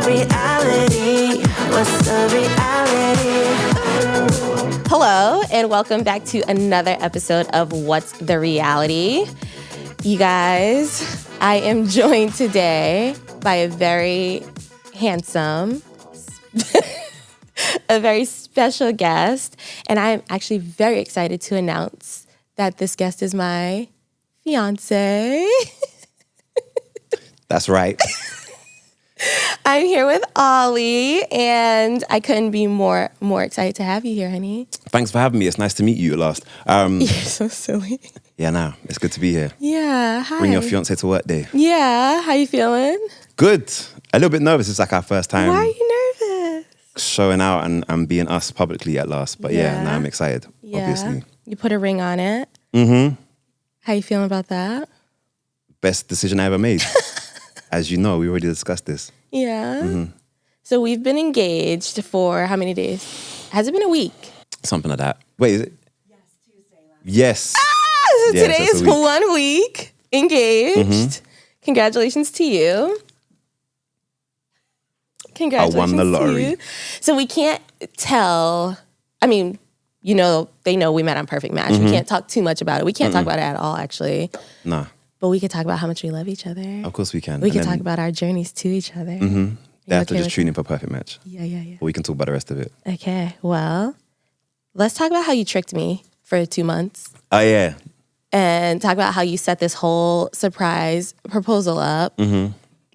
reality? What's the reality? Hello, and welcome back to another episode of What's the Reality? You guys, I am joined today by a very handsome, a very special guest, and I am actually very excited to announce that this guest is my fiance. That's right. I'm here with Ollie, and I couldn't be more excited to have you here, honey. Thanks for having me. It's nice to meet you at last. You're so silly. Yeah, no, it's good to be here. Yeah, hi. Bring your fiance to work day. Yeah, how you feeling? Good. A little bit nervous. It's like our first time Why are you nervous? showing out and being us publicly at last. But yeah, now I'm excited, obviously. You put a ring on it. Mm-hmm. How you feeling about that? Best decision I ever made. As you know, we already discussed this. Yeah. Mm-hmm. So we've been engaged for how many days? Has it been a week? Something like that. Wait, is it? Yes, Tuesday. Yes. So Yes, today that's is a week. 1 week engaged. Mm-hmm. Congratulations to you. Congratulations I won the lottery. to you. So we can't tell, I mean, you know, they know we met on Perfect Match. We can't talk too much about it. We can't talk about it at all, actually. Nah, But we could talk about how much we love each other. of course we can. We And can then talk about our journeys to each other. They have to okay just with tune in for Perfect Match. Yeah. But we can talk about the rest of it. Okay, well, let's talk about how you tricked me for 2 months Oh, yeah. and talk about how you set this whole surprise proposal up.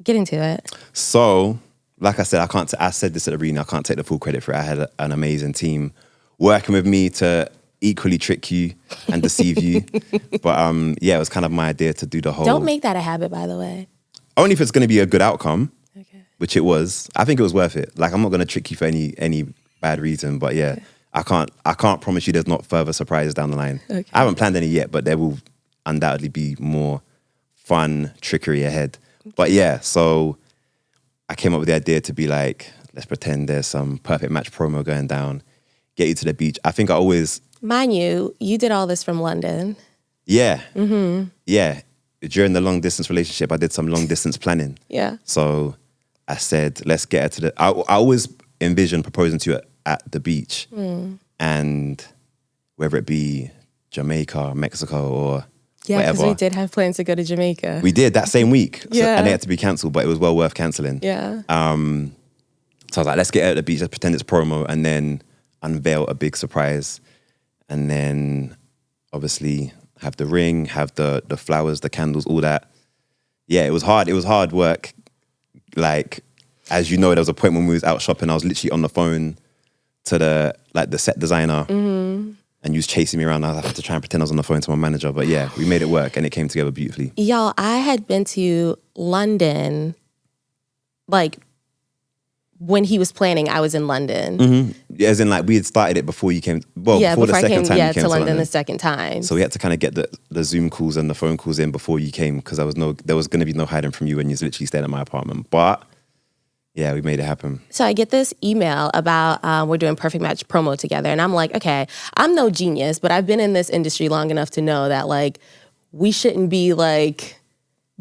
Get into it. So, like I said, I said this at the reading, I can't take the full credit for it. I had an amazing team working with me to equally trick you and deceive you. But yeah, it was kind of my idea to do the whole... Don't make that a habit, by the way. Only if it's going to be a good outcome, Okay. which it was. I think it was worth it. Like, I'm not going to trick you for any bad reason, but yeah, I can't promise you there's not further surprises down the line. Okay. I haven't planned any yet, but there will undoubtedly be more fun trickery ahead. But yeah, so I came up with the idea to be like, let's pretend there's some Perfect Match promo going down, get you to the beach. I think I always... Mind you, you did all this from London. Yeah. Mm-hmm. Yeah. During the long distance relationship, I did some long distance planning. Yeah. So I said, let's get her to the... I always envisioned proposing to you at the beach. And whether it be Jamaica, Mexico, or Yeah, because whatever. we did have plans to go to Jamaica. We did that same week. Yeah. And they had to be cancelled, but it was well worth cancelling. Yeah. So I was like, let's get her at the beach, let's pretend it's promo, and then unveil a big surprise. And then obviously have the ring, have the flowers, the candles, all that. Yeah, it was hard. It was hard work. Like, as you know, there was a point when we was out shopping, I was literally on the phone to the set designer, and you was chasing me around. I had to try and pretend I was on the phone to my manager. But yeah, we made it work and it came together beautifully. Y'all, I had been to London, like, when he was planning, I was in London. Yeah, as in, like, we had started it before you came. Well, Yeah, before the I second came, time you came to London the second time. So we had to kind of get the Zoom calls and the phone calls in before you came, because there was going to be no hiding from you when you was literally staying at my apartment. But yeah, we made it happen. So I get this email about we're doing Perfect Match promo together. And I'm like, okay, I'm no genius, but I've been in this industry long enough to know that, like, we shouldn't be, like,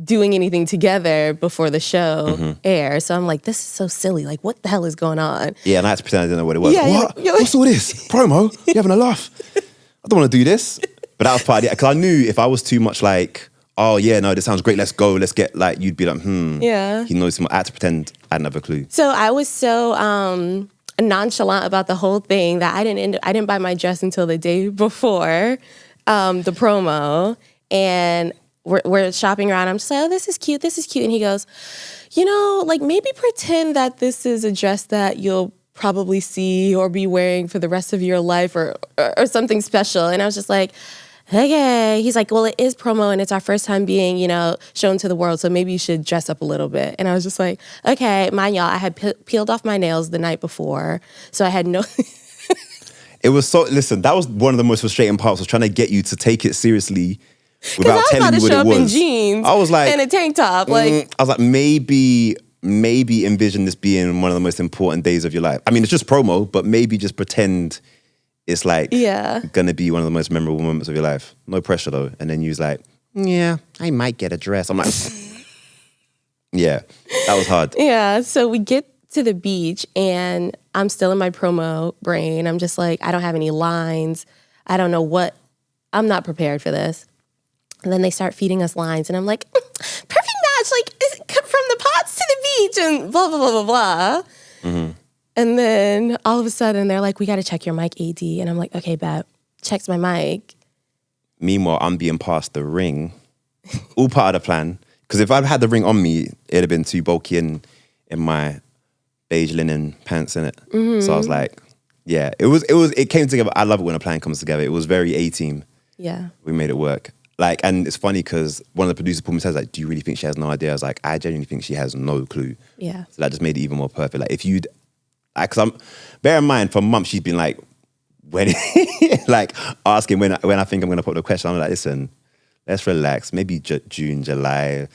doing anything together before the show airs. So I'm like, this is so silly. Like, what the hell is going on? Yeah, and I had to pretend I didn't know what it was. Yeah, What? What's all this? Promo? You having a laugh? I don't want to do this. But that was part of it. Because I knew if I was too much like, oh yeah, no, this sounds great, let's go, let's get, like, you'd be like, Yeah. he knows too much. I had to pretend I didn't have a clue. So I was so nonchalant about the whole thing that I didn't buy my dress until the day before the promo. And we're shopping around. I'm just like, oh, this is cute. And he goes, you know, like, maybe pretend that this is a dress that you'll probably see or be wearing for the rest of your life or something special. And I was just like, okay. He's like, well, it is promo and it's our first time being, you know, shown to the world. So maybe you should dress up a little bit. And I was just like, okay, mind y'all, I had peeled off my nails the night before. So I had no... It was so, listen, that was one of the most frustrating parts, was trying to get you to take it seriously without I was telling about you to what show it up was. in jeans I was like, and a tank top. Like, I was like, maybe envision this being one of the most important days of your life. I mean, it's just promo, but maybe just pretend it's like gonna be one of the most memorable moments of your life. No pressure though. And then you was like, yeah, I might get a dress. I'm like, yeah, that was hard. Yeah, so we get to the beach and I'm still in my promo brain. I'm just like, I don't have any lines. I don't know what, I'm not prepared for this. And then they start feeding us lines and I'm like, perfect match, like from the pots to the beach and blah, blah, blah, blah, blah. Mm-hmm. And then all of a sudden they're like, we got to check your mic, AD. And I'm like, okay, bet. Checks my mic. Meanwhile, I'm being passed the ring. All part of the plan. Because if I'd had the ring on me, it'd have been too bulky in my beige linen pants in it. Mm-hmm. So I was like, yeah, it came together. I love it when a plan comes together. It was very A-team. Yeah. We made it work. Like, and it's funny because one of the producers pulled me and says, like, do you really think she has no idea? I was like, I genuinely think she has no clue. Yeah. So that just made it even more perfect. Like, if you'd, because bear in mind, for months she's been like, when, like asking when I think I'm going to put the question. I'm like, listen, let's relax. Maybe June, July.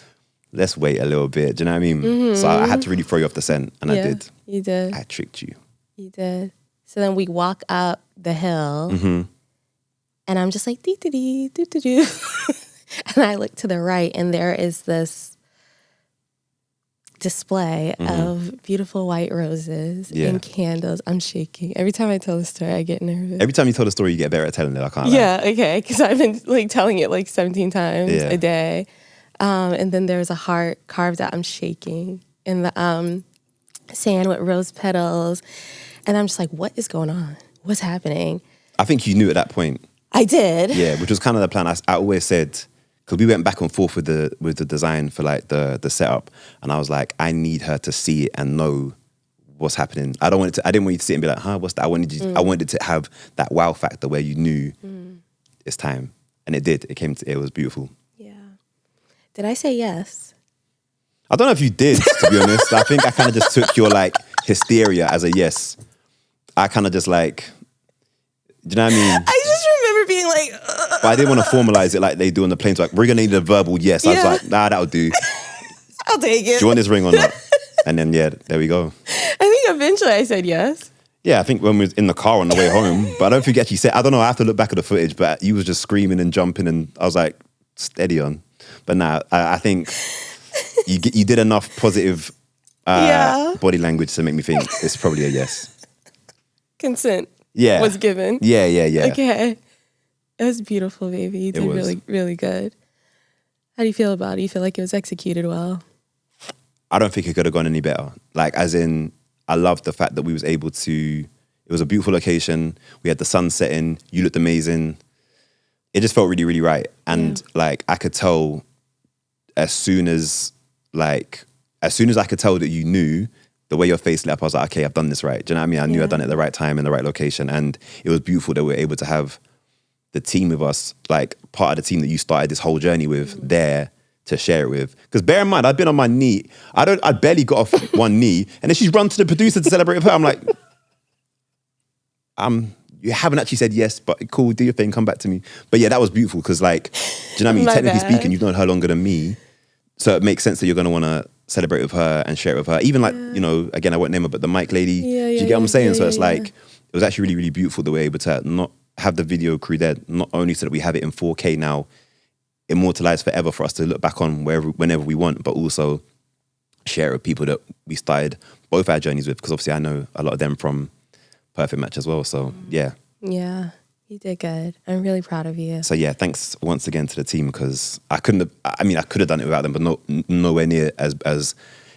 Let's wait a little bit. Do you know what I mean? Mm-hmm. So I had to really throw you off the scent, and I did. You did. I tricked you. You did. So then we walk up the hill, and I'm just like, dee-dee-dee, doo-doo-doo. And I look to the right, and there is this display of beautiful white roses and candles. I'm shaking. Every time I tell the story, I get nervous. Every time you tell the story, you get better at telling it. I can't lie. Yeah, okay. Because I've been like telling it like 17 times a day. And then there's a heart carved out. I'm shaking in the sand with rose petals. And I'm just like, what is going on? What's happening? I think you knew at that point. I did. Yeah, which was kind of the plan. I always said, because we went back and forth with the design for like the setup, and I was like, I need her to see it and know what's happening. I didn't want you to sit and be like, huh, what's that? I wanted it to have that wow factor where you knew it's time, and it did. It was beautiful. Yeah. Did I say yes? I don't know if you did, to be honest. I think I kind of just took your like hysteria as a yes. I kind of just like, do you know what I mean? I just remember being like, ugh. But I didn't want to formalize it like they do on the planes. Like, we're going to need a verbal yes. I was like, nah, that'll do. I'll take it. Do you want this ring or not? And then, yeah, there we go. I think eventually I said yes. Yeah, I think when we was in the car on the way home, but I don't think you actually said, I don't know, I have to look back at the footage, but you was just screaming and jumping and I was like, steady on. But nah, I think you did enough positive body language to make me think it's probably a yes. Consent Yeah. was given. Yeah. Okay. It was beautiful, baby. You did really, really good. How do you feel about it? You feel like it was executed well? I don't think it could have gone any better. Like, as in, I loved the fact that we was able to, it was a beautiful location. We had the sun setting. You looked amazing. It just felt really, really right. And like, I could tell as soon as I could tell that you knew, the way your face lit up, I was like, okay, I've done this right. Do you know what I mean? I knew I'd done it at the right time in the right location. And it was beautiful that we were able to have the team with us, like part of the team that you started this whole journey with there to share it with. Because bear in mind, I'd been on my knee. I barely got off one knee. And then she's run to the producer to celebrate with her. I'm like, you haven't actually said yes, but cool, do your thing, come back to me. But yeah, that was beautiful because like, do you know what I mean? Technically speaking, you've known her longer than me. So it makes sense that you're going to want to celebrate with her and share it with her. Even like, you know, again, I won't name her, but the mic lady, do you get what I'm saying? So it's like, it was actually really, really beautiful the way we were able to not have the video crew there, not only so that we have it in 4K now, immortalized forever for us to look back on whenever we want, but also share it with people that we started both our journeys with, because obviously I know a lot of them from Perfect Match as well. So yeah. Yeah, you did good. I'm really proud of you. So yeah, thanks once again to the team, because I could have done it without them, but nowhere near as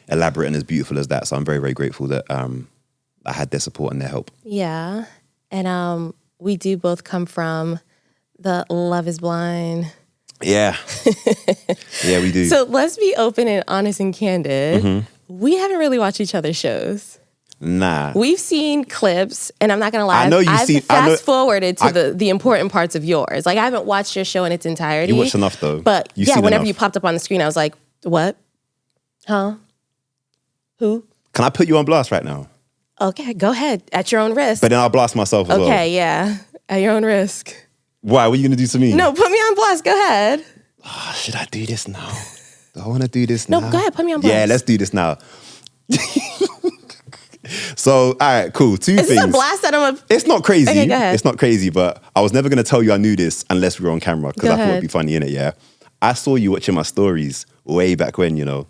elaborate and as beautiful as that. So I'm very, very grateful that I had their support and their help. Yeah. And we do both come from the Love is Blind. Yeah. Yeah, we do. So let's be open and honest and candid. Mm-hmm. We haven't really watched each other's shows. Nah. We've seen clips, and I'm not going to lie. I know you've seen... fast-forwarded to the important parts of yours. Like, I haven't watched your show in its entirety. You watched enough, though. But whenever you popped up on the screen, I was like, what? Huh? Who? Can I put you on blast right now? Okay, go ahead. At your own risk. But then I'll blast myself as well. Okay, yeah. At your own risk. Why? What are you going to do to me? No, put me on blast. Go ahead. Oh, should I do this now? Do I want to do this now? No, go ahead. Put me on blast. Yeah, let's do this now. So, all right, cool. Two things. Is this a blast that I'm a... It's not crazy. Okay, go ahead. It's not crazy, but I was never going to tell you I knew this unless we were on camera, because I thought it'd be funny, innit, yeah? I saw you watching my stories way back when, you know.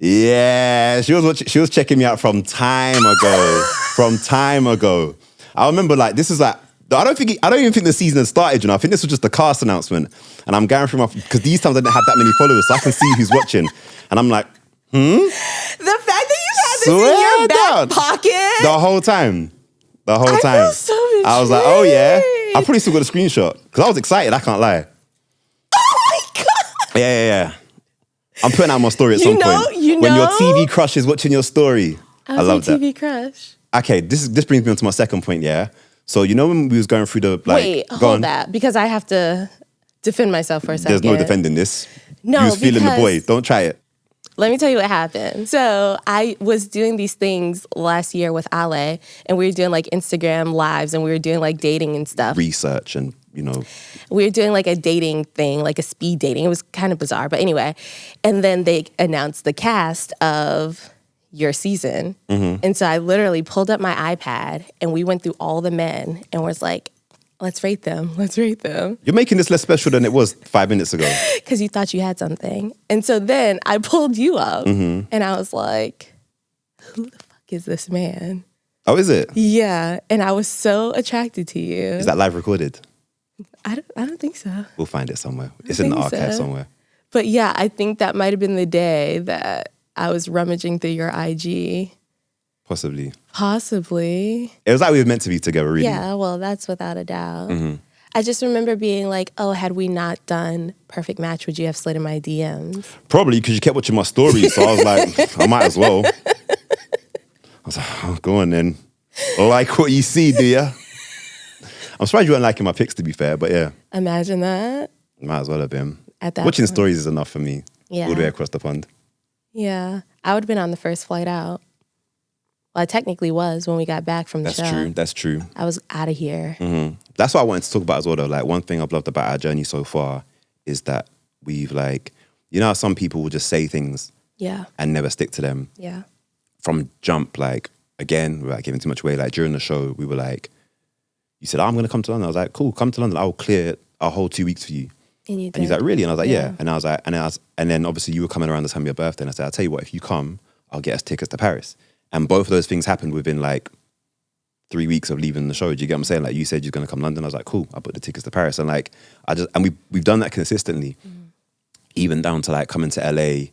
Yeah, she was checking me out from time ago. I remember like this is like I don't even think the season had started. You know, I think this was just the cast announcement, and I'm going through my because these times I didn't have that many followers, so I can see who's watching, and I'm like, The fact that you had this in Swear your down. back pocket. the whole time. I feel so I was like, oh yeah. betrayed. I probably still got a screenshot because I was excited. I can't lie. Oh my God. Yeah. I'm putting out my story at You some know- point. you When your know? TV crush is watching your story. I was love my that. TV crush. Okay, this brings me on to my second point, yeah? So you know when we was going through the like Wait, go on. hold that because I have to defend myself for a second. There's no defending this. No, you was feeling the because- boy. Don't try it. Let me tell you what happened. So I was doing these things last year with Ollie, and we were doing like Instagram lives, and we were doing like dating and stuff. Research and We were doing like a dating thing, like a speed dating. It was kind of bizarre, but anyway. And then they announced the cast of your season. And so I literally pulled up my iPad and we went through all the men and was like, let's rate them. you're making this less special than it was 5 minutes ago. Because you thought you had something. And so then I pulled you up and I was like, who the fuck is this man? Oh, is it? Yeah. And I was so attracted to you. Is that live recorded? I don't think so. We'll find it somewhere. It's in the think archive so. somewhere. But yeah, I think that might have been the day that I was rummaging through your IG. Possibly. Possibly. It was like we were meant to be together, really. Yeah, well, that's without a doubt. I just remember being like, oh, had we not done Perfect Match, would you have slid in my DMs? Probably because you kept watching my stories, so I was like, I might as well. I was like, oh, go on then. Like what you see, do ya? I'm surprised you weren't liking my pics, to be fair, but yeah, Imagine that. might as well have been. At that Watching point. stories is enough for me. Yeah. All the way across the pond. Yeah. I would have been on the first flight out. Well, I technically was when we got back from the show. That's true. I was out of here. That's what I wanted to talk about as well, though. Like, one thing I've loved about our journey so far is that we've, like, you know how some people will just say things Yeah. and never stick to them. Yeah. From jump, like, again, without giving too much away, like, during the show, we were like, you said, oh, I'm going to come to London. I was like, cool, come to London. I'll clear a whole 2 weeks for you. And you did. And he's like, really? And I was like, yeah. Yeah. And I was like, and then obviously you were coming around the time of your birthday. And I said, I'll tell you what, if you come, I'll get us tickets to Paris. And both of those things happened within like 3 weeks of leaving the show. Do you get what I'm saying? Like, you said you're going to come to London. I was like, cool, I'll put the tickets to Paris. And like, we've done that consistently, even down to like coming to LA.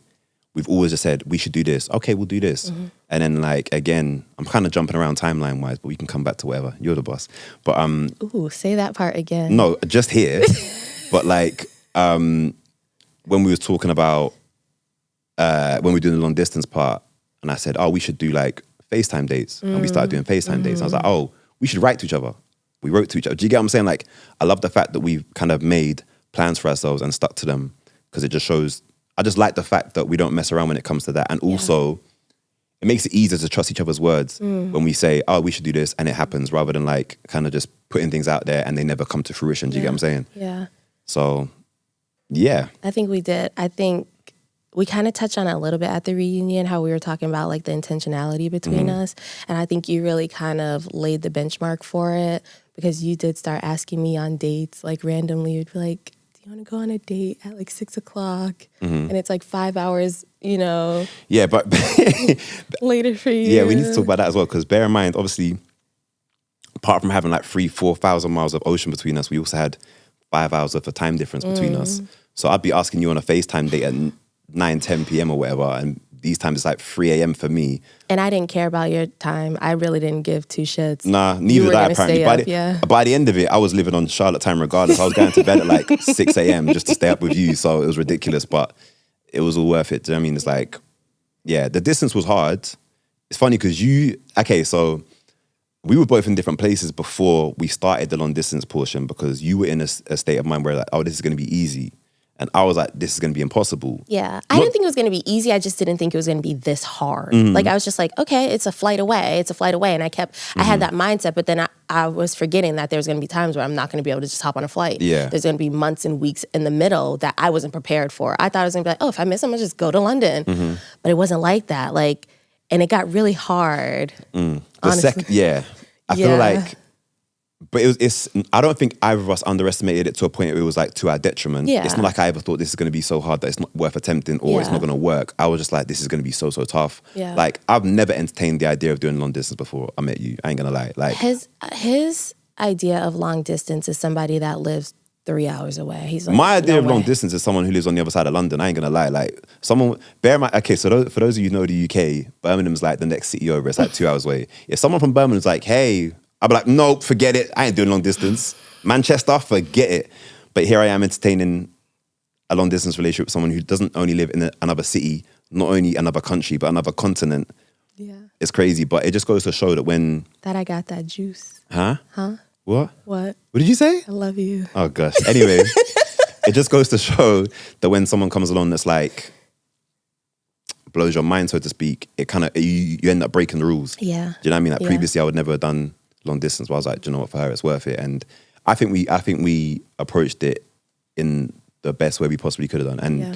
We've always just said, we should do this. Okay, we'll do this. And then like, again, I'm kind of jumping around timeline wise, but we can come back to whatever. You're the boss. But Ooh, say that part again. no, just here. But like, when we was talking about, when we were doing the long distance part, and I said, oh, we should do like FaceTime dates. And we started doing FaceTime dates. And I was like, oh, we should write to each other. We wrote to each other. Do you get what I'm saying? Like, I love the fact that we've kind of made plans for ourselves and stuck to them, because it just shows, I just like the fact that we don't mess around when it comes to that. And also, it makes it easier to trust each other's words when we say, oh, we should do this, and it happens, rather than like kind of just putting things out there and they never come to fruition. Do you get what I'm saying? Yeah. So, yeah. I think we did. I think we kind of touched on it a little bit at the reunion, how we were talking about like the intentionality between us. And I think you really kind of laid the benchmark for it, because you did start asking me on dates, like randomly. You'd be like, do you want to go on a date at like 6 o'clock? And it's like 5 hours, you know, Yeah, but later for you. yeah, we need to talk about that as well, because bear in mind, obviously, apart from having like 4,000 miles of ocean between us, we also had 5 hours of a time difference between us. So I'd be asking you on a FaceTime date at 9, 10 p.m. or whatever, and these times it's like 3 a.m. for me. And I didn't care about your time. I really didn't give two shits. Nah, You neither were did I gonna apparently. stay up, By the end of it, I was living on Charlotte time regardless. I was going to bed at like 6 a.m. just to stay up with you, so it was ridiculous, but it was all worth it. Do you know what I mean? It's like, yeah, the distance was hard. It's funny because so we were both in different places before we started the long distance portion, because you were in a state of mind where like, oh, this is going to be easy. And I was like, this is going to be impossible. Yeah. I didn't think it was going to be easy. I just didn't think it was going to be this hard. Like, I was just like, okay, it's a flight away. It's a flight away. And I had that mindset, but then I was forgetting that there's going to be times where I'm not going to be able to just hop on a flight. Yeah. There's going to be months and weeks in the middle that I wasn't prepared for. I thought I was going to be like, oh, if I miss, I'm going to just go to London. But it wasn't like that. Like, and it got really hard. Honestly. I feel like But it's. I don't think either of us underestimated it to a point where it was like to our detriment. Yeah. It's not like I ever thought this is going to be so hard that it's not worth attempting or it's Yeah. not going to work. I was just like, this is going to be so tough. Yeah. Like I've never entertained the idea of doing long distance before I met you. I ain't gonna lie. Like His idea of long distance is somebody that lives 3 hours away. He's like, my idea no of long way. distance is someone who lives on the other side of London. I ain't gonna lie. Like someone, bear in mind, okay, so for those of you who know the UK, Birmingham's like the next city over. It's like 2 hours away. If someone from Birmingham's like, hey, I'd be like, nope, forget it. I ain't doing long distance. Manchester, forget it. But here I am entertaining a long distance relationship with someone who doesn't only live in another city, not only another country, but another continent. Yeah. It's crazy, but it just goes to show that when... That I got that juice. Huh? Huh? What? What? What did you say? I love you. Oh, gosh. Anyway, it just goes to show that when someone comes along that's like, blows your mind, so to speak, it kind of, you end up breaking the rules. Yeah. Do you know what I mean? Like Yeah. previously I would never have done long distance, but I was like, do you know what, for her it's worth it. And I think we approached it in the best way we possibly could have done. And Yeah.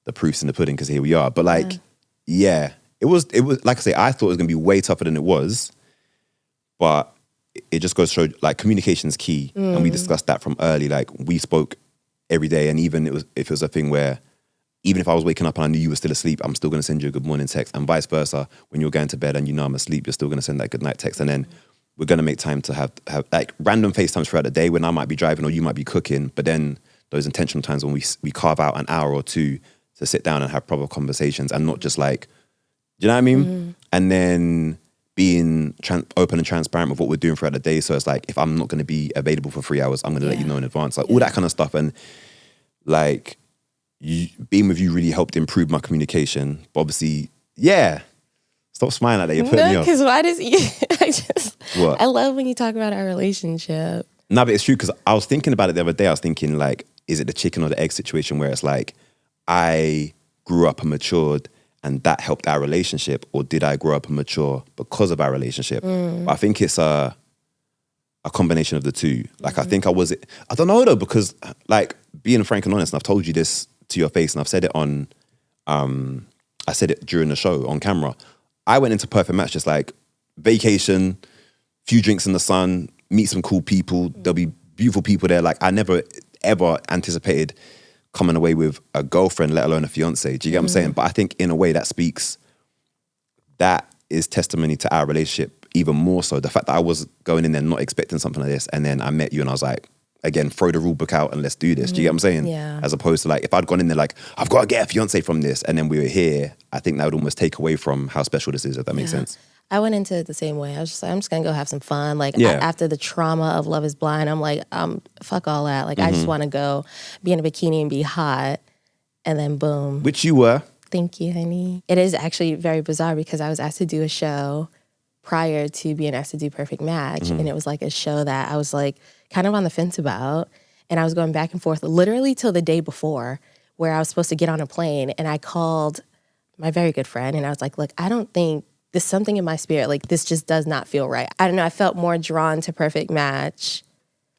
the proof's in the pudding because here we are. But like, yeah, it was like I say, I thought it was gonna be way tougher than it was. But it just goes to show like communication is key. And we discussed that from early. Like we spoke every day. And even if it was a thing where even if I was waking up and I knew you were still asleep, I'm still going to send you a good morning text, and vice versa. When you're going to bed and you know I'm asleep, you're still going to send that good night text. And then we're going to make time to have like random FaceTimes throughout the day when I might be driving or you might be cooking. But then those intentional times when we carve out an hour or two to sit down and have proper conversations and not just like, do you know what I mean? And then being open and transparent with what we're doing throughout the day. So it's like, if I'm not going to be available for 3 hours, I'm going to let you know in advance. Like all that kind of stuff. And like, being with you really helped improve my communication. But obviously, yeah. Stop smiling like that. You're putting me off. Because why does What? I love when you talk about our relationship. No, but it's true because I was thinking about it the other day. I was thinking like, is it the chicken or the egg situation where it's like, I grew up and matured and that helped our relationship, or did I grow up and mature because of our relationship? But I think it's a combination of the two. Like I think I don't know though, because like being frank and honest, and I've told you this to your face, and I've said it on, I said it during the show on camera. I went into Perfect Match just like vacation, few drinks in the sun, meet some cool people. There'll be beautiful people there. Like I never ever anticipated coming away with a girlfriend, let alone a fiance. Do you get what I'm saying? But I think in a way that is testimony to our relationship even more so. The fact that I was going in there not expecting something like this, and then I met you and I was like, again, throw the rule book out and let's do this. Do you get what I'm saying? Yeah. As opposed to like, if I'd gone in there like, I've got to get a fiance from this, and then we were here, I think that would almost take away from how special this is, if that makes sense. I went into it the same way. I was just like, I'm just going to go have some fun. Like Yeah. after the trauma of Love is Blind, I'm like, fuck all that. Like I just want to go be in a bikini and be hot. And then boom. Which you were. Thank you, honey. It is actually very bizarre because I was asked to do a show prior to being asked to do Perfect Match. And it was like a show that I was like kind of on the fence about. And I was going back and forth literally till the day before, where I was supposed to get on a plane. And I called my very good friend and I was like, look, I don't think there's something in my spirit. Like this just does not feel right. I don't know. I felt more drawn to Perfect Match.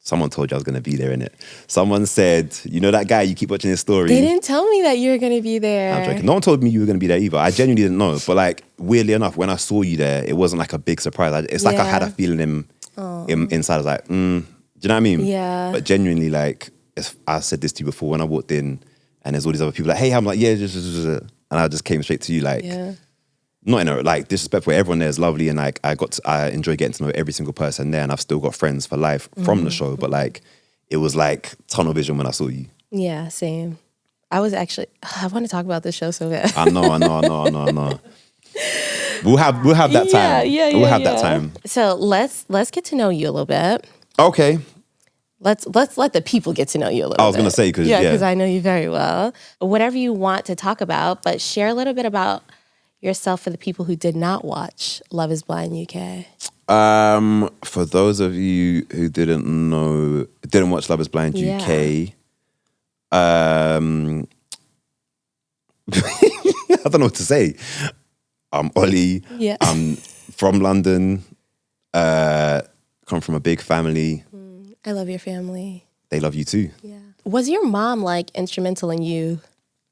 Someone told you I was going to be there, innit? Someone said, you know that guy, you keep watching his story. They didn't tell me that you were going to be there. I'm joking. No one told me you were going to be there either. I genuinely didn't know. But like, weirdly enough, when I saw you there, it wasn't like a big surprise. It's like I had a feeling inside. I was like, do you know what I mean? Yeah. But genuinely, like, I said this to you before when I walked in, and there's all these other people like, hey, I'm like, yeah, and I just came straight to you, like, not in a like disrespectful. Everyone there is lovely, and like I enjoy getting to know every single person there, and I've still got friends for life from the show. But like, it was like tunnel vision when I saw you. Yeah, same. I was actually, I want to talk about this show so bad. I know. We'll have that time. We'll have that time. So let's get to know you a little bit. Okay. Let's let the people get to know you a little bit. I was gonna say, because I know you very well. Whatever you want to talk about, but share a little bit about yourself for the people who did not watch Love is Blind UK. For those of you who didn't watch Love is Blind UK, I don't know what to say. I'm Ollie. Yeah. I'm from London. Come from a big family. I love your family. They love you too. Yeah. Was your mom like instrumental in you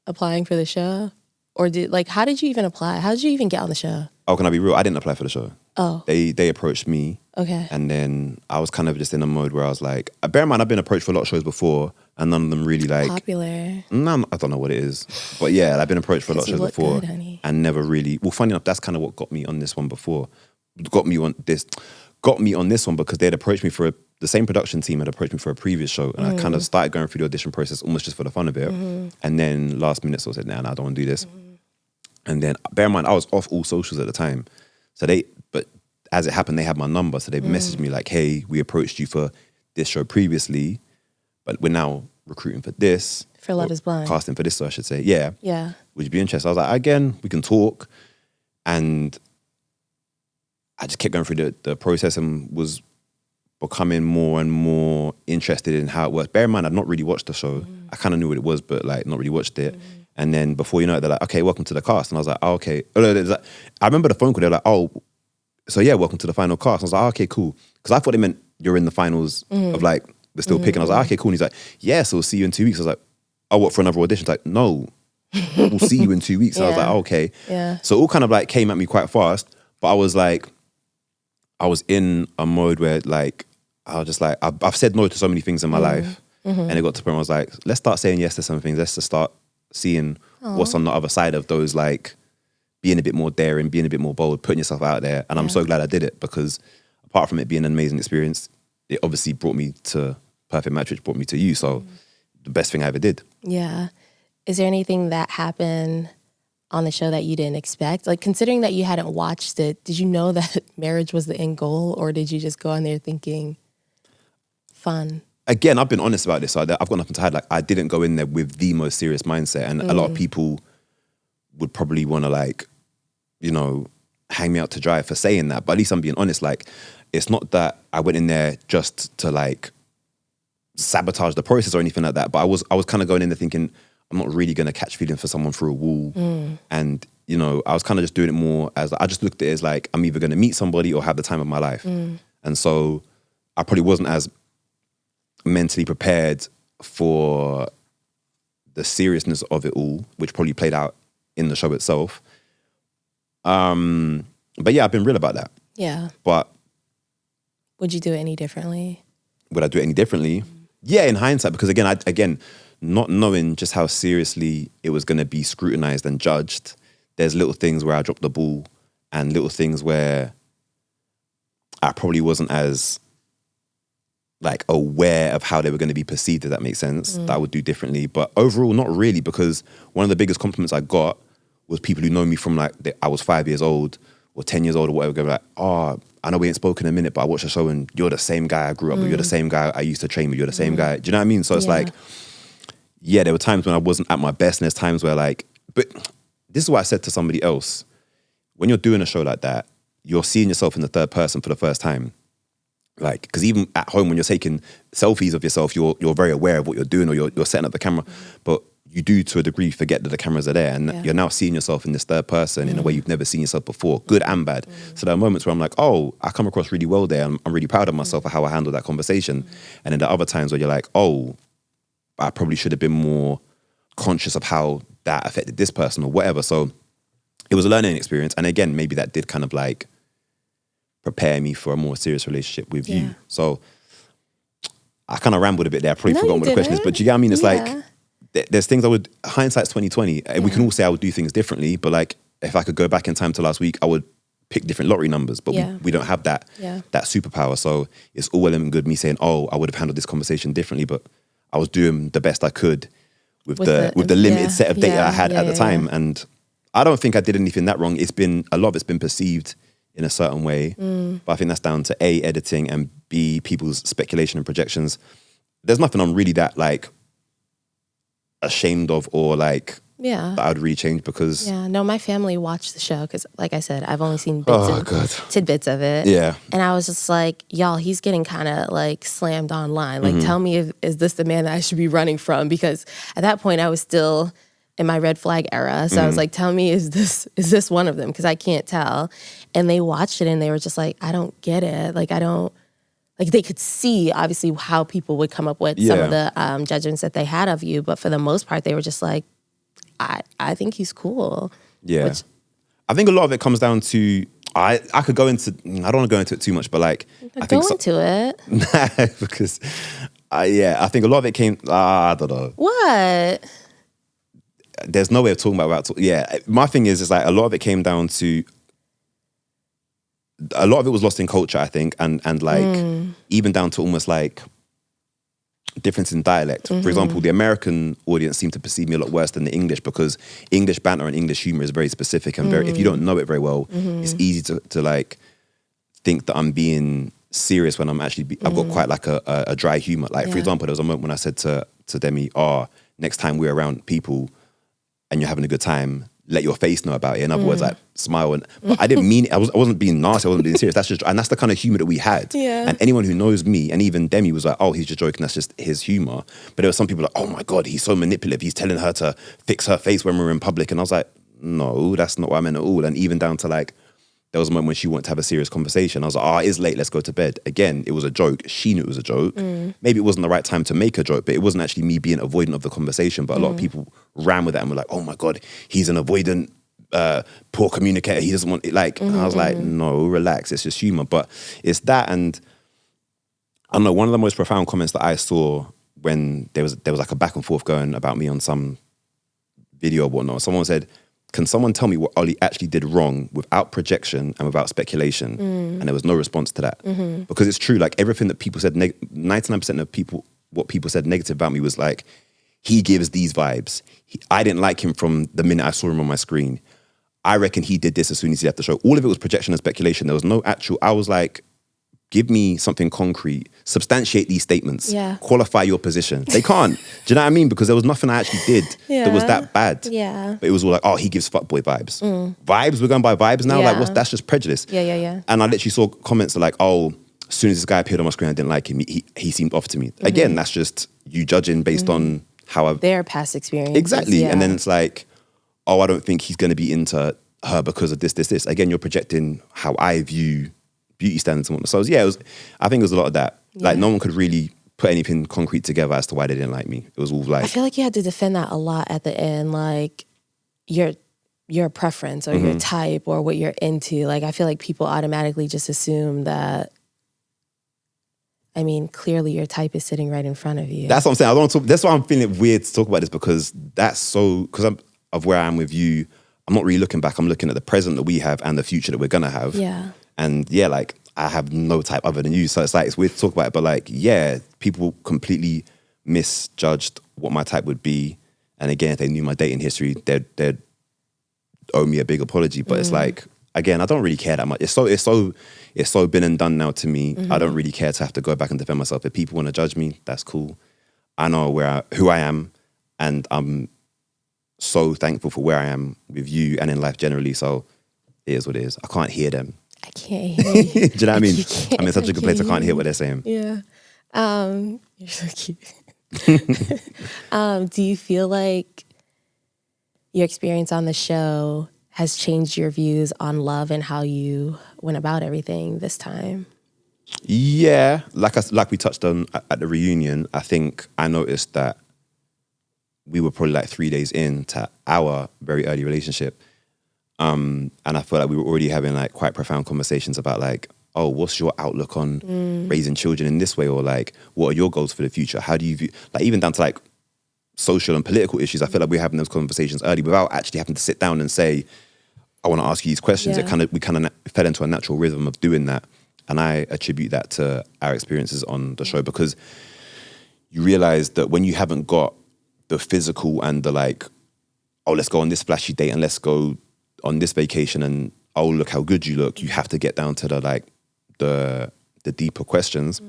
applying for the show? Or how did you even apply? How did you even get on the show? Oh, can I be real? I didn't apply for the show. Oh. They approached me. Okay. And then I was kind of just in a mode where I was like, bear in mind, I've been approached for a lot of shows before, and none of them really like Popular. no, I don't know what it is, but yeah, I've been approached for a lot of 'Cause you shows look before, good, honey. and never really. Well, funny enough, that's kind of what got me on this one before. Got me on this one because they had approached me for the same production team had approached me for a previous show, and I kind of started going through the audition process almost just for the fun of it, and then last minute sort of said, "Nah, I don't want to do this." And then bear in mind, I was off all socials at the time, but as it happened, they had my number, so they messaged me like, "Hey, we approached you for this show previously, but we're now recruiting for this." For Love Is Blind. Casting for this, so I should say. Yeah. Yeah. Would you be interested? I was like, again, we can talk. And I just kept going through the process and was becoming more and more interested in how it works. Bear in mind, I'd not really watched the show. I kind of knew what it was, but like not really watched it. And then before you know it, they're like, okay, welcome to the cast. And I was like, oh, okay. I remember the phone call, they're like, oh, so yeah, welcome to the final cast. I was like, oh, okay, cool. Because I thought they meant you're in the finals of like, we're still picking. I was like, okay, cool. And he's like, yeah, so we'll see you in 2 weeks. I was like, oh, what, for another audition? He's like, no, we'll see you in 2 weeks. And I was like, oh, okay. Yeah. So it all kind of like came at me quite fast. But I was like, I was in a mode where like, I was just like, I've said no to so many things in my life. And it got to the point where I was like, let's start saying yes to some things. Let's just start seeing what's on the other side of those, like being a bit more daring, being a bit more bold, putting yourself out there. And I'm so glad I did it, because apart from it being an amazing experience, it obviously brought me to Perfect Match, which brought me to you. So the best thing I ever did. Yeah. Is there anything that happened on the show that you didn't expect? Like, considering that you hadn't watched it, did you know that marriage was the end goal, or did you just go on there thinking fun? Again, I've been honest about this. So I've got nothing to hide. Like, I didn't go in there with the most serious mindset. And a lot of people would probably want to, like, you know, hang me out to dry for saying that. But at least I'm being honest. Like, it's not that I went in there just to, like, sabotage the process or anything like that. But I was kind of going in there thinking, I'm not really going to catch feelings for someone through a wall. And, you know, I was kind of just doing it more as, I just looked at it as like, I'm either going to meet somebody or have the time of my life. And so I probably wasn't as mentally prepared for the seriousness of it all, which probably played out in the show itself. But yeah, I've been real about that. Yeah. But would you do it any differently? Would I do it any differently? Yeah, in hindsight, because again, not knowing just how seriously it was going to be scrutinized and judged, there's little things where I dropped the ball and little things where I probably wasn't as like aware of how they were going to be perceived, if that makes sense, that I would do differently. But overall, not really, because one of the biggest compliments I got was people who know me from like, I was 5 years old or 10 years old or whatever, go like, oh, I know we ain't spoken in a minute, but I watched the show and you're the same guy I grew up with, you're the same guy I used to train with, you're the same guy. Do you know what I mean? So it's like, yeah, there were times when I wasn't at my best, and there's times where like, but this is what I said to somebody else. When you're doing a show like that, you're seeing yourself in the third person for the first time. Like, because even at home when you're taking selfies of yourself, you're very aware of what you're doing, or you're setting up the camera. But you do, to a degree, forget that the cameras are there, and you're now seeing yourself in this third person in a way you've never seen yourself before, good and bad. So there are moments where I'm like, oh, I come across really well there. I'm really proud of myself for how I handled that conversation. And then there are other times where you're like, oh, I probably should have been more conscious of how that affected this person or whatever. So it was a learning experience. And again, maybe that did kind of like prepare me for a more serious relationship with you. So I kind of rambled a bit there. I probably forgot what the question is, but do you get what I mean? It's like, there's things I would, hindsight's 2020. We can all say I would do things differently, but like, if I could go back in time to last week, I would pick different lottery numbers, but we don't have that superpower. So it's all well and good me saying, oh, I would have handled this conversation differently, but I was doing the best I could with the limited set of data I had at the time. And I don't think I did anything that wrong. A lot of it's been perceived in a certain way, but I think that's down to A, editing, and B, people's speculation and projections. There's nothing I'm really that like ashamed of or like that I'd really change, because no, my family watched the show because, like I said, I've only seen tidbits of it. And I was just like, y'all, he's getting kind of like slammed online. Like, tell me, is this the man that I should be running from? Because at that point I was still in my red flag era. So I was like, tell me, is this one of them? Because I can't tell. And they watched it and they were just like, I don't get it. Like, I don't, like, they could see obviously how people would come up with some of the judgments that they had of you. But for the most part, they were just like, I think he's cool. Yeah. I think a lot of it comes down to, I could go into. I don't want to go into it too much, but like I Go think into it. because I think a lot of it came. I don't know. What? There's no way of talking about. Yeah, my thing is like a lot of it came down to. A lot of it was lost in culture, I think, and like even down to almost like difference in dialect. For example, the American audience seemed to perceive me a lot worse than the English because English banter and English humor is very specific and very. If you don't know it very well, it's easy to like think that I'm being serious when I'm actually. I've got quite like a dry humor. Like for example, there was a moment when I said to Demi, next time we're around people and you're having a good time, let your face know about it. In other words, like smile. But I didn't mean it. I wasn't being nasty. I wasn't being serious. And that's the kind of humor that we had. Yeah. And anyone who knows me, and even Demi was like, oh, he's just joking. That's just his humor. But there were some people like, oh my God, he's so manipulative. He's telling her to fix her face when we're in public. And I was like, no, that's not what I meant at all. And even down to like, there was a moment when she wanted to have a serious conversation. I was like, it's late, let's go to bed. Again, it was a joke. She knew it was a joke. Maybe it wasn't the right time to make a joke, but it wasn't actually me being avoidant of the conversation. But a lot of people ran with that and were like, oh my God, he's an avoidant, poor communicator. He doesn't want it. Like, I was like, no, relax. It's just humor. But it's that. And I don't know, one of the most profound comments that I saw when there was like a back and forth going about me on some video or whatnot, someone said, can someone tell me what Ollie actually did wrong without projection and without speculation? And there was no response to that. Because it's true, like everything that people said, 99% of people, what people said negative about me was like, he gives these vibes. I didn't like him from the minute I saw him on my screen. I reckon he did this as soon as he left the show. All of it was projection and speculation. There was no actual, I was like, give me something concrete, substantiate these statements, qualify your position. They can't. Do you know what I mean? Because there was nothing I actually did that was that bad. Yeah. But it was all like, he gives fuckboy vibes. Vibes? We're going by vibes now? Yeah. Like, that's just prejudice. Yeah. And I literally saw comments like, as soon as this guy appeared on my screen, I didn't like him. He seemed off to me. Again, that's just you judging based on how their past experience. Exactly. And then it's like, I don't think he's going to be into her because of this. Again, you're projecting how I view beauty standards and whatnot. So I think it was a lot of that. Like no one could really put anything concrete together as to why they didn't like me. It was all like, I feel like you had to defend that a lot at the end, like your preference or your type or what you're into. Like I feel like people automatically just assume that, I mean, clearly your type is sitting right in front of you. That's what I'm saying. I don't want to talk, that's why I'm feeling weird to talk about this because because of where I am with you, I'm not really looking back. I'm looking at the present that we have and the future that we're going to have. Yeah. And like I have no type other than you. So it's like, it's weird to talk about it, but like, people completely misjudged what my type would be. And again, if they knew my dating history, they'd owe me a big apology. But it's like, again, I don't really care that much. It's so been and done now to me. I don't really care to have to go back and defend myself. If people want to judge me, that's cool. I know who I am, and I'm so thankful for where I am with you and in life generally. So it is what it is. I can't hear them. I can't hear you. Do you know what I mean? I'm in such a good place. I can't hear what they're saying. Yeah. You're so cute. Do you feel like your experience on the show has changed your views on love and how you went about everything this time? Yeah. Like we touched on at the reunion, I think I noticed that we were probably like 3 days into our very early relationship. And I felt like we were already having like quite profound conversations about like, what's your outlook on raising children in this way? Or like, what are your goals for the future? How do you view, like even down to like social and political issues, I feel like we're having those conversations early without actually having to sit down and say, I want to ask you these questions. Yeah. We kind of fell into a natural rhythm of doing that. And I attribute that to our experiences on the show because you realize that when you haven't got the physical and the like, let's go on this flashy date and let's go on this vacation and look how good you look, you have to get down to the deeper questions.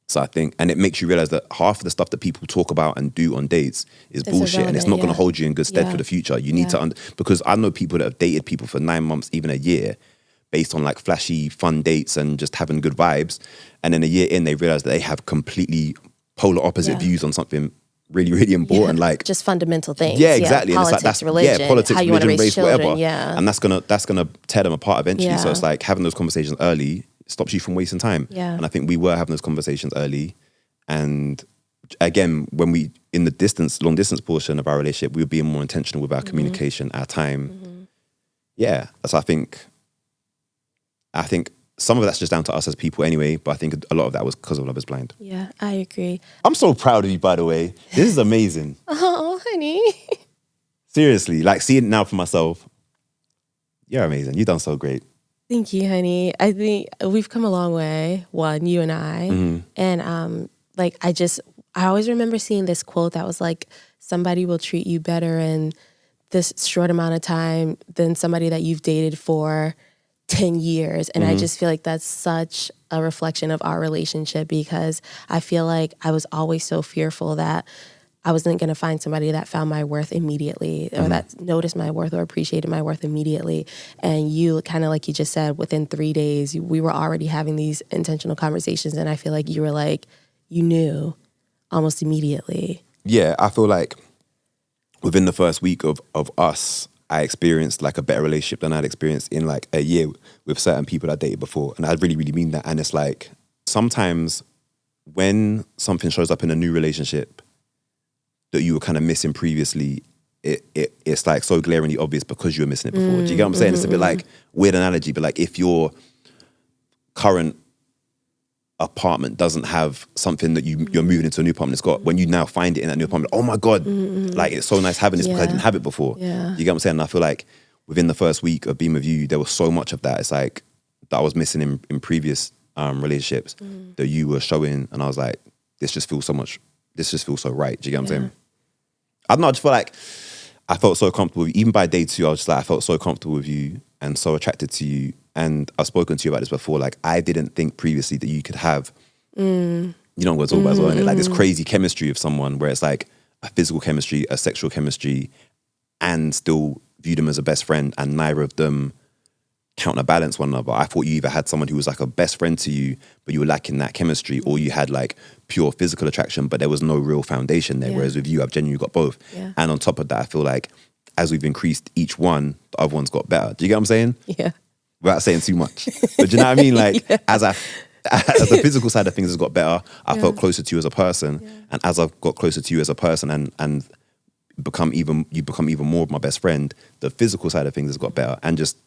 So I think, and it makes you realize that half of the stuff that people talk about and do on dates is bullshit, and it's not going to hold you in good stead for the future. You need to, because I know people that have dated people for 9 months, even a year, based on like flashy, fun dates and just having good vibes. And then a year in, they realize that they have completely polar opposite views on something really, really important, like just fundamental things. Yeah, exactly. Politics, and it's like religion, politics, how you religion, want to raise race, children, whatever. yeah. And that's gonna tear them apart eventually. Yeah. So it's like having those conversations early stops you from wasting time. Yeah. And I think we were having those conversations early. And again, when we in the long distance portion of our relationship, we were being more intentional with our communication, our time. Yeah. So I think I think some of that's just down to us as people anyway, but I think a lot of that was because of Love is Blind. Yeah, I agree. I'm so proud of you, by the way. This is amazing. Oh, honey. Seriously, like seeing it now for myself, you're amazing. You've done so great. Thank you, honey. I think we've come a long way, one, you and I. And like I always remember seeing this quote that was like, somebody will treat you better in this short amount of time than somebody that you've dated for 10 years. And I just feel like that's such a reflection of our relationship, because I feel like I was always so fearful that I wasn't going to find somebody that found my worth immediately, or that noticed my worth or appreciated my worth immediately. And you, kind of like you just said, within 3 days, we were already having these intentional conversations. And I feel like you were like, you knew almost immediately. Yeah, I feel like within the first week of us, I experienced like a better relationship than I'd experienced in like a year with certain people I dated before. And I really, really mean that. And it's like, sometimes when something shows up in a new relationship that you were kind of missing previously, it's like so glaringly obvious because you were missing it before. Do you get what I'm saying? It's a bit like, weird analogy, but like if your current apartment doesn't have something that you're moving into a new apartment, it's got, when you now find it in that new apartment, oh my God, like it's so nice having this because I didn't have it before. Yeah. You get what I'm saying? And I feel like within the first week of being with you, there was so much of that. It's like that I was missing in previous relationships that you were showing, and I was like, this just feels so right. Do you get what I'm saying? I don't know, I just feel like I felt so comfortable with you. Even by day 2, I was just like, I felt so comfortable with you and so attracted to you. And I've spoken to you about this before. Like, I didn't think previously that you could have, you know what I'm going to talk about as well, innit? Like this crazy chemistry of someone where it's like a physical chemistry, a sexual chemistry, and still view them as a best friend, and neither of them counterbalance one another. I thought you either had someone who was like a best friend to you, but you were lacking that chemistry, or you had like pure physical attraction, but there was no real foundation there. Whereas with you, I've genuinely got both. And on top of that, I feel like as we've increased each one, the other one's got better. Do you get what I'm saying? Yeah. Without saying too much. But do you know what I mean? Like, as the physical side of things has got better, I felt closer to you as a person. And as I've got closer to you as a person and you become even more of my best friend, the physical side of things has got better. And just,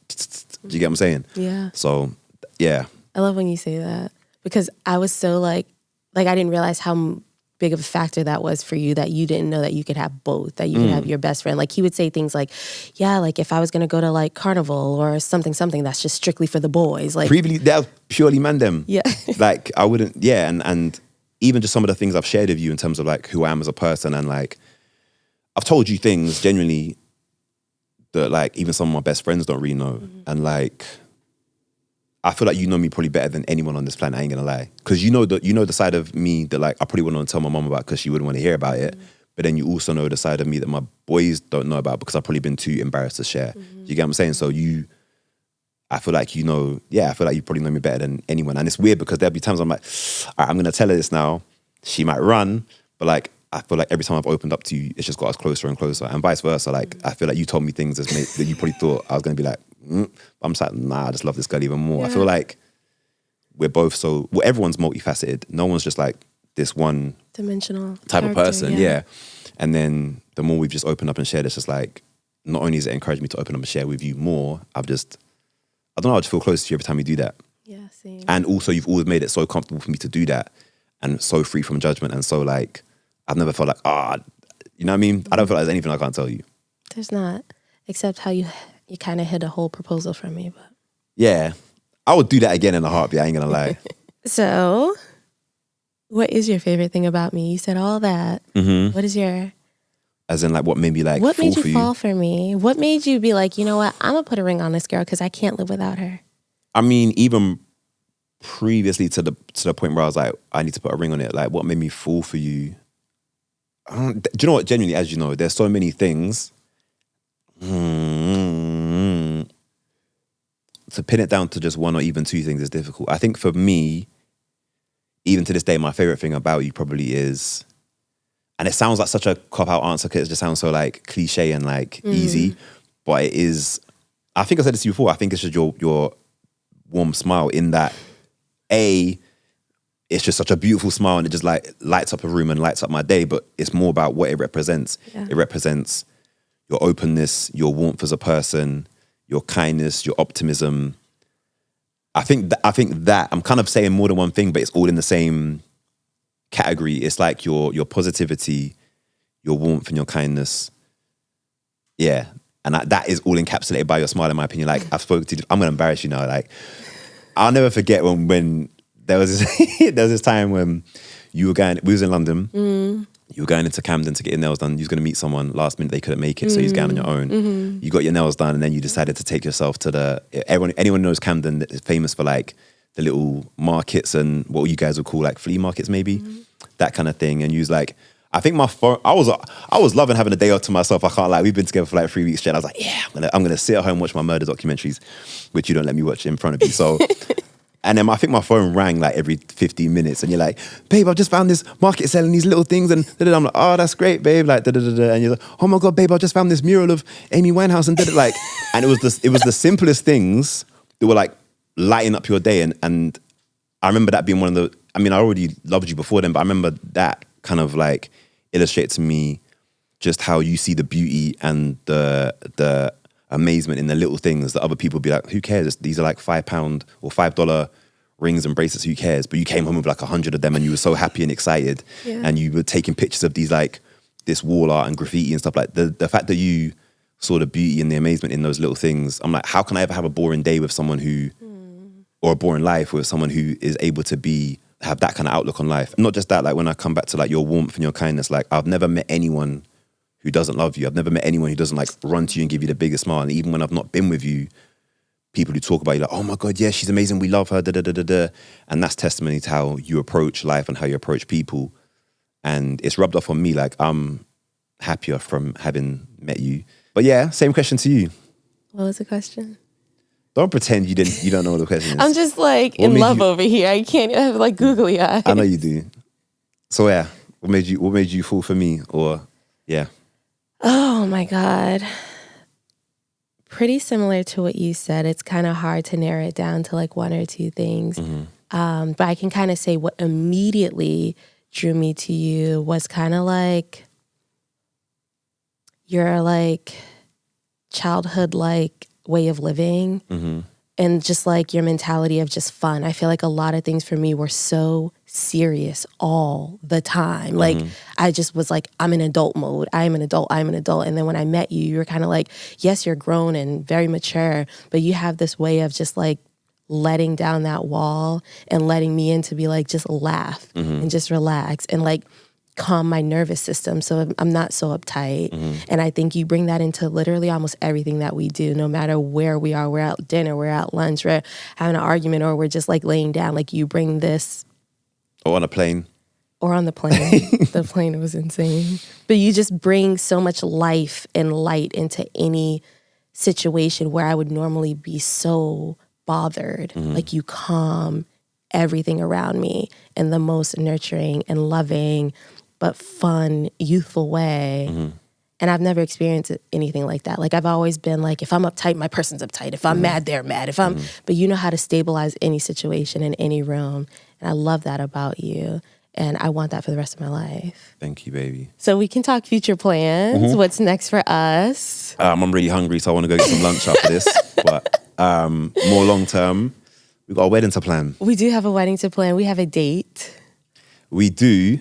do you get what I'm saying? Yeah. So, yeah. I love when you say that, because I was so like I didn't realize how big of a factor that was for you, that you didn't know that you could have both, that you could have your best friend. Like, he would say things like, yeah, like if I was going to go to like carnival or something that's just strictly for the boys. Like, Previously, that was purely man them. Yeah. Like, I wouldn't, yeah. And even just some of the things I've shared with you in terms of like who I am as a person, and like, I've told you things genuinely that like even some of my best friends don't really know. And like, I feel like you know me probably better than anyone on this planet, I ain't gonna lie. Because you know the side of me that like I probably wouldn't want to tell my mom about because she wouldn't want to hear about it. But then you also know the side of me that my boys don't know about because I've probably been too embarrassed to share. You get what I'm saying? So I feel like you probably know me better than anyone. And it's weird because there'll be times I'm like, all right, I'm gonna tell her this now. She might run, but like I feel like every time I've opened up to you, it's just got us closer and closer, and vice versa. Like I feel like you told me things that you probably thought I was gonna be like, I'm just like, nah, I just love this girl even more. I feel like we're both everyone's multifaceted. No one's just like this one dimensional type of person. Yeah. And then the more we've just opened up and shared, it's just like, not only has it encouraged me to open up and share with you more, I just feel close to you every time you do that. Yeah, same. And also you've always made it so comfortable for me to do that, and so free from judgment, and so like, I've never felt like, you know what I mean? I don't feel like there's anything I can't tell you. There's not, except how you kind of hid a whole proposal from me. But yeah, I would do that again in a heartbeat, I ain't gonna lie. So, what is your favorite thing about me? You said all that. What is your... As in like, what made me like what fall made for you you? fall for me? What made you be like, you know what, I'm gonna put a ring on this girl because I can't live without her? I mean, even previously to the point where I was like, I need to put a ring on it. Like, what made me fall for you? Do you know what? Genuinely, as you know, there's so many things. To pin it down to just one or even two things is difficult. I think for me, even to this day, my favorite thing about you probably is, and it sounds like such a cop-out answer because it just sounds so like cliche and like easy, but it is, I think I said this to you before, I think it's just your warm smile, in that it's just such a beautiful smile and it just like lights up a room and lights up my day, but it's more about what it represents. It represents your openness, your warmth as a person, your kindness, your optimism. I think that I'm kind of saying more than one thing, but it's all in the same category. It's like your positivity, your warmth, and your kindness. Yeah, and that is all encapsulated by your smile, in my opinion. Like I've spoken to, I'm gonna embarrass you now. Like I'll never forget when there was this time when we was in London. You were going into Camden to get your nails done. You was going to meet someone last minute. They couldn't make it, so you was going on your own. You got your nails done, and then you decided to take yourself to anyone knows Camden is famous for like the little markets and what you guys would call like flea markets, maybe that kind of thing. And you was like, I think my phone. I was loving having a day off to myself. I can't lie. We've been together for like 3 weeks straight. I was like, yeah, I'm gonna sit at home and watch my murder documentaries, which you don't let me watch in front of you. So. And then I think my phone rang like every 15 minutes, and you're like, babe, I've just found this market selling these little things, and I'm like, oh, that's great, babe, like and you're like, oh my god, babe, I just found this mural of Amy Winehouse, and like, and it was the simplest things that were like lighting up your day, and I remember that being one of the. I mean, I already loved you before then, but I remember that kind of like illustrated to me just how you see the beauty and the amazement in the little things that other people be like, who cares? These are like £5 or $5 rings and bracelets, who cares? But you came home with like 100 of them, and you were so happy and excited, and you were taking pictures of these like this wall art and graffiti and stuff. Like the fact that you saw the beauty and the amazement in those little things, I'm like, how can I ever have a boring day with someone who, or a boring life with someone who is able to have that kind of outlook on life? Not just that, like when I come back to like your warmth and your kindness, like I've never met anyone who doesn't love you. I've never met anyone who doesn't like run to you and give you the biggest smile. And even when I've not been with you, people who talk about you like, oh my God, yeah, she's amazing. We love her. Da, da, da, da, da. And that's testimony to how you approach life and how you approach people. And it's rubbed off on me. Like I'm happier from having met you. But yeah, same question to you. What was the question? Don't pretend you don't know what the question is. I'm just like in love over here. I can't have like googly eyes. I know you do. So yeah, what made you fall for me? Or yeah. Oh my God. Pretty similar to what you said. It's kind of hard to narrow it down to like one or two things. But I can kind of say what immediately drew me to you was kind of like your like childhood like way of living. And just like your mentality of just fun. I feel like a lot of things for me were so serious all the time. Like I just was like, I'm in adult mode. I'm an adult. And then when I met you, you were kind of like, yes, you're grown and very mature, but you have this way of just like letting down that wall and letting me in to be like, just laugh and just relax and like calm my nervous system so I'm not so uptight. And I think you bring that into literally almost everything that we do, no matter where we are. We're at dinner, we're at lunch, we're having an argument, or we're just like laying down. Like you bring this. Or on a plane. Or on the plane. The plane was insane. But you just bring so much life and light into any situation where I would normally be so bothered. Like you calm everything around me in the most nurturing and loving but fun, youthful way. And I've never experienced anything like that. Like I've always been like, if I'm uptight, my person's uptight. If I'm mad, they're mad. But you know how to stabilize any situation in any room. And I love that about you. And I want that for the rest of my life. Thank you, baby. So we can talk future plans. What's next for us? I'm really hungry, so I want to go get some lunch after this. But more long term, we've got a wedding to plan. We do have a wedding to plan. We have a date. We do.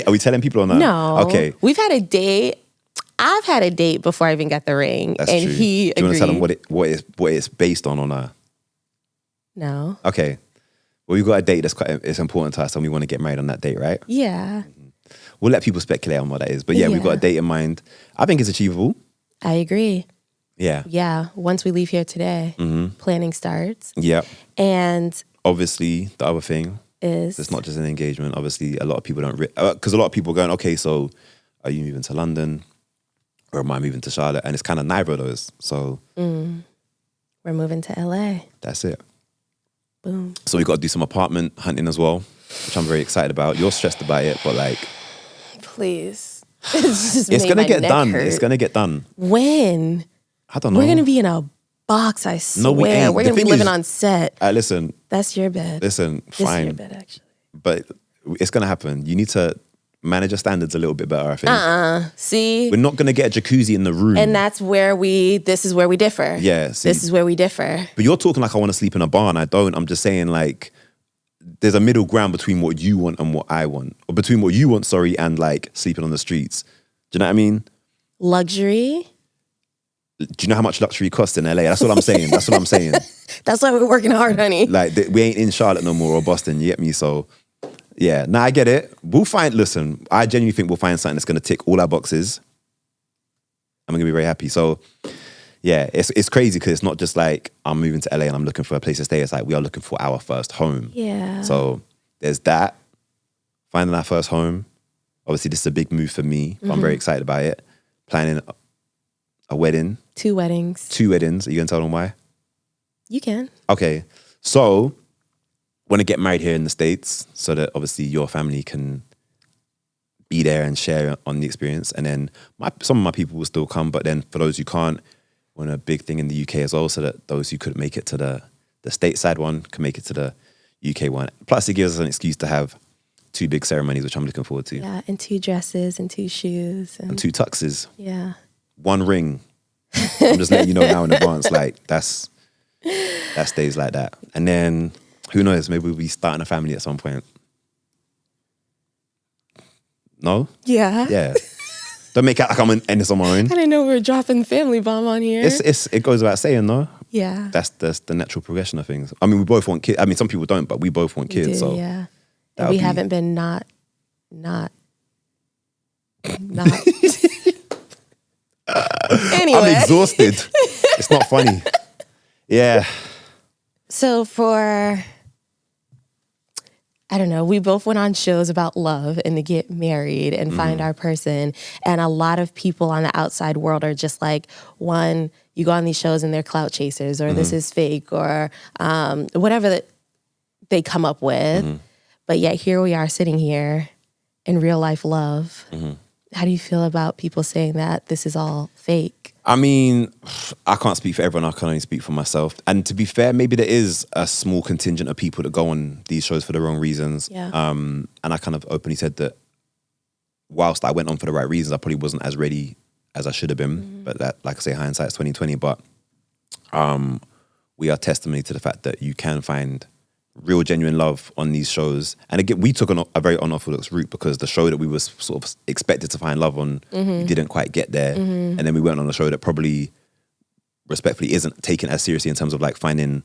Are we telling people or not? No. Okay. We've had a date. I've had a date before I even got the ring. That's and true. he Do you agreed. want to tell them what it's based on or not? No. Okay. Well, we've got a date it's important to us, and we want to get married on that date, right? Yeah. We'll let people speculate on what that is. But yeah, we've got a date in mind. I think it's achievable. I agree. Yeah. Yeah. Once we leave here today, planning starts. Yeah. And obviously, the other thing is it's not just an engagement. Obviously, a lot of people don't, because a lot of people are going, okay, so are you moving to London or am I moving to Charlotte? And it's kind of neither of those. So we're moving to LA. That's it. Boom. So we've got to do some apartment hunting as well, which I'm very excited about. You're stressed about it, but like, please. It's going to get done. Hurt. It's going to get done. When? I don't know. We're going to be in a box, I swear. No, we ain't. We're going to be living on set. Listen. That's your bed. Listen, This fine. is your bed, actually. But it's going to happen. You need to manage your standards a little bit better, I think. See? We're not going to get a jacuzzi in the room. And this is where we differ. Yeah, see. This is where we differ. But you're talking like I want to sleep in a barn. I don't. I'm just saying like there's a middle ground between what you want and what I want. Or between what you want, and like sleeping on the streets. Do you know what I mean? Luxury. Do you know how much luxury costs in LA? That's what I'm saying. That's what I'm saying. That's why we're working hard, honey. Like, we ain't in Charlotte no more or Boston, you get me? So, yeah. I get it. Listen, I genuinely think we'll find something that's going to tick all our boxes. I'm going to be very happy. So, yeah, it's crazy because it's not just like I'm moving to LA and I'm looking for a place to stay. It's like we are looking for our first home. Yeah. So, there's that. Finding our first home. Obviously, this is a big move for me. But I'm very excited about it. Planning a wedding. 2 weddings. 2 weddings. Are you going to tell them why? You can. Okay. So, want to get married here in the States so that obviously your family can be there and share on the experience. And then some of my people will still come. But then for those who can't, want a big thing in the UK as well so that those who couldn't make it to the stateside one can make it to the UK one. Plus, it gives us an excuse to have 2 big ceremonies, which I'm looking forward to. Yeah, and 2 dresses and 2 shoes. And 2 tuxes. Yeah. 1 ring. I'm just letting you know now in advance, like that stays like that. And then who knows, maybe we'll be starting a family at some point. No? Yeah. Yeah. Don't make it like I'm gonna end this on my own. I didn't know we were dropping the family bomb on here. It goes without saying, no? Yeah. That's the natural progression of things. I mean, we both want kids. I mean, some people don't, but we both want kids. So yeah. And we haven't been not. Anyway. I'm exhausted. It's not funny. Yeah. So I don't know, we both went on shows about love and to get married and find our person. And a lot of people on the outside world are just like, one, you go on these shows and they're clout chasers or this is fake or whatever that they come up with. But yet here we are sitting here in real life love. How do you feel about people saying that this is all fake? I mean, I can't speak for everyone. I can only speak for myself. And to be fair, maybe there is a small contingent of people that go on these shows for the wrong reasons. Yeah. And I kind of openly said that whilst I went on for the right reasons, I probably wasn't as ready as I should have been. But that, like I say, hindsight's 2020. But we are testimony to the fact that you can find real genuine love on these shows. And again, we took a very unorthodox route because the show that we were sort of expected to find love on, we didn't quite get there. And then we went on a show that probably respectfully isn't taken as seriously in terms of like finding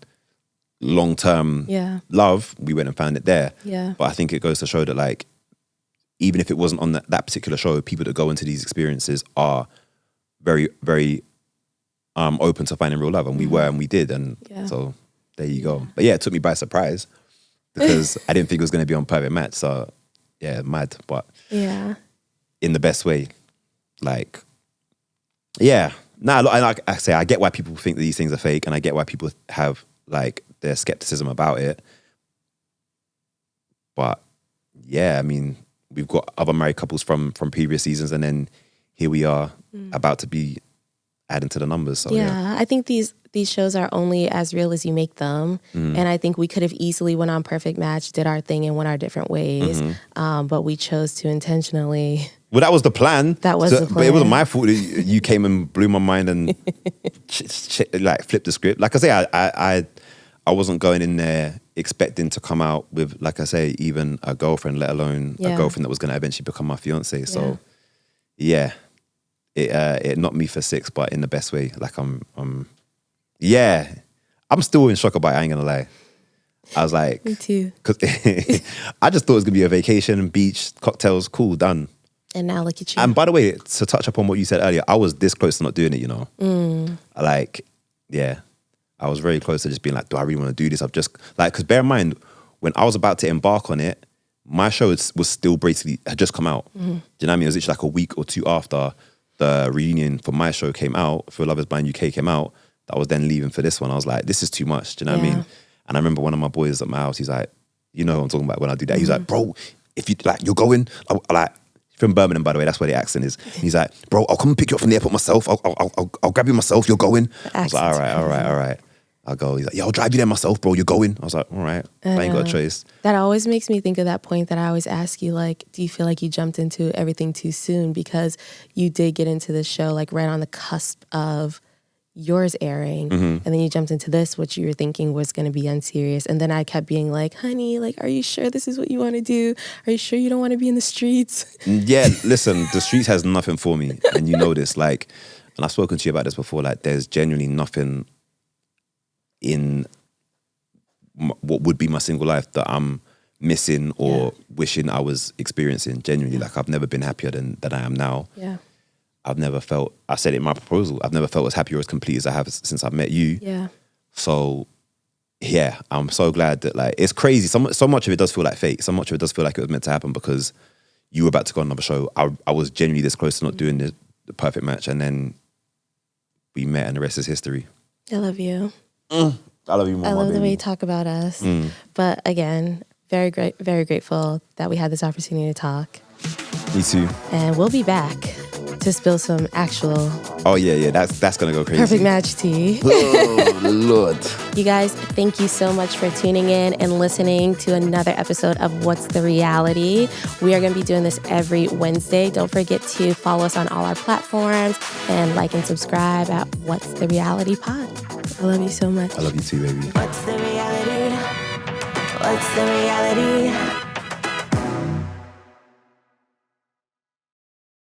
long-term love. We went and found it there. Yeah. But I think it goes to show that like, even if it wasn't on that particular show, people that go into these experiences are very, very open to finding real love. And we were and we did. And so there you go. But yeah, it took me by surprise because I didn't think it was going to be on Private Match. So yeah, mad. But in the best way. Like, yeah. Nah, like I say, I get why people think that these things are fake and I get why people have like their skepticism about it. But yeah, I mean, we've got other married couples from previous seasons and then here we are about to be adding to the numbers. So yeah. I think these shows are only as real as you make them. And I think we could have easily went on Perfect Match, did our thing and went our different ways. But we chose to intentionally. Well, that was the plan. The plan. But it wasn't my fault that you came and blew my mind and like flipped the script. Like I say, I wasn't going in there expecting to come out with, like I say, even a girlfriend, let alone a girlfriend that was going to eventually become my fiance. So yeah, it knocked me for 6, but in the best way. Like I'm still in shock about it, I ain't gonna lie. I was like, me too. Cause I just thought it was gonna be a vacation, beach, cocktails, cool, done. And now look at you. And by the way, to touch upon what you said earlier, I was this close to not doing it, you know? Like, yeah, I was very close to just being like, do I really want to do this? I've just, like, because bear in mind, when I was about to embark on it, my show was still basically, had just come out. Do you know what I mean? It was literally like a week or 2 after the reunion for my show came out, for Love Is Blind UK came out, that I was then leaving for this one. I was like, this is too much. Do you know what I mean? And I remember one of my boys at my house, he's like, you know who I'm talking about when I do that. He's like, bro, if you, like, you're going, like, from Birmingham, by the way, that's where the accent is. And he's like, bro, I'll come and pick you up from the airport myself. I'll grab you myself. You're going. I was like, all right. I I go, he's like, "Yeah, I'll drive you there myself, bro. You're going." I was like, "All right, I ain't got a choice." That always makes me think of that point that I always ask you, like, do you feel like you jumped into everything too soon? Because you did get into the show like right on the cusp of yours airing, and then you jumped into this, which you were thinking was going to be unserious. And then I kept being like, honey, like, are you sure this is what you want to do? Are you sure you don't want to be in the streets? Yeah, listen, the streets has nothing for me, and you know this. Like, and I've spoken to you about this before. Like, there's genuinely nothing in what would be my single life that I'm missing or wishing I was experiencing. Genuinely, like, I've never been happier than I am now. Yeah. I've never felt, I said it in my proposal, I've never felt as happy or as complete as I have since I've met you. Yeah. So, yeah, I'm so glad that, like, it's crazy. So much of it does feel like fate. So much of it does feel like it was meant to happen because you were about to go on another show. I was genuinely this close to not doing the perfect match, and then we met, and the rest is history. I love you. I love you more, I my love the baby. way you talk about us. But again, very grateful that we had this opportunity to talk. Me too. And we'll be back to spill some actual Oh yeah, that's gonna go crazy. perfect match tea. Oh Lord. You guys, thank you so much for tuning in and listening to another episode of What's the Reality. We are going to be doing this every Wednesday. Don't forget to follow us on all our platforms and like and subscribe at What's the Reality Pod. I love you so much. I love you too, baby. What's the reality? What's the reality?